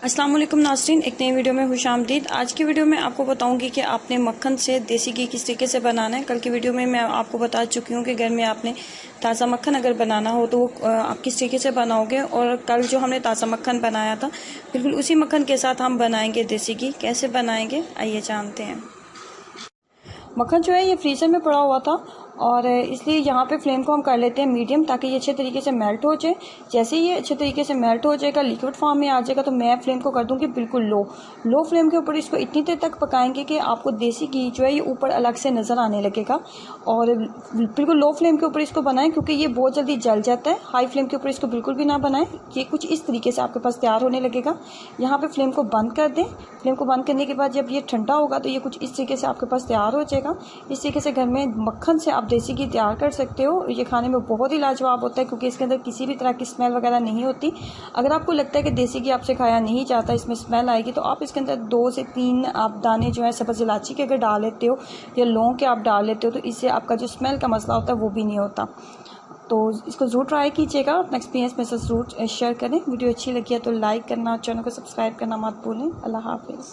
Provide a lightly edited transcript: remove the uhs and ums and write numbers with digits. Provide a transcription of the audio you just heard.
अस्सलाम वालेकुम नाज़रीन, एक नई वीडियो में खुशामदीद। आज की वीडियो में आपको बताऊंगी कि आपने मक्खन से देसी घी किस तरीके से बनाना है। कल की वीडियो में मैं आपको बता चुकी हूँ कि घर में आपने ताज़ा मक्खन अगर बनाना हो तो वो आप किस तरीके से बनाओगे। और कल जो हमने ताज़ा मक्खन बनाया था, बिल्कुल उसी मक्खन के साथ हम बनाएंगे देसी घी। कैसे बनाएंगे आइए जानते हैं। मक्खन जो है ये फ्रीज़र में पड़ा हुआ था और इसलिए यहाँ पे फ्लेम को हम कर लेते हैं मीडियम, ताकि ये अच्छे तरीके से मेल्ट हो जाए। जैसे ही ये अच्छे तरीके से मेल्ट हो जाएगा, लिक्विड फॉर्म में आ जाएगा, तो मैं फ्लेम को कर दूँगी बिल्कुल लो फ्लेम के ऊपर। इसको इतनी देर तक पकाएंगे कि आपको देसी घी जो है ये ऊपर अलग से नज़र आने लगेगा। और बिल्कुल लो फ्लेम के ऊपर इसको बनाएं, क्योंकि ये बहुत जल्दी जल जाता है। हाई फ्लेम के ऊपर इसको बिल्कुल भी ना बनाएं। ये कुछ इस तरीके से आपके पास तैयार होने लगेगा। यहाँ पे फ्लेम को बंद कर दें। फ्लेम को बंद करने के बाद जब ये ठंडा होगा तो ये कुछ इस तरीके से आपके पास तैयार हो जाएगा। इस तरीके से घर में मक्खन से आप देसी घी तैयार कर सकते हो। ये खाने में बहुत ही लाजवाब होता है, क्योंकि इसके अंदर किसी भी तरह की स्मेल वगैरह नहीं होती। अगर आपको लगता है कि देसी घी आपसे खाया नहीं जाता, इसमें स्मेल आएगी, तो आप इसके अंदर 2 से 3 आप दाने जो है सब्ज़ इलायची के अगर डाल लेते हो या लौंग के आप डाल लेते हो, तो इससे आपका जो स्मेल का मसला होता है वो भी नहीं होता। तो इसको ज़रूर ट्राई कीजिएगा, अपना एक्सपीरियंस मेरे साथ ज़रूर शेयर करें। वीडियो अच्छी लगी है तो लाइक करना, चैनल को सब्सक्राइब करना मत भूलें। अल्लाह हाफिज़।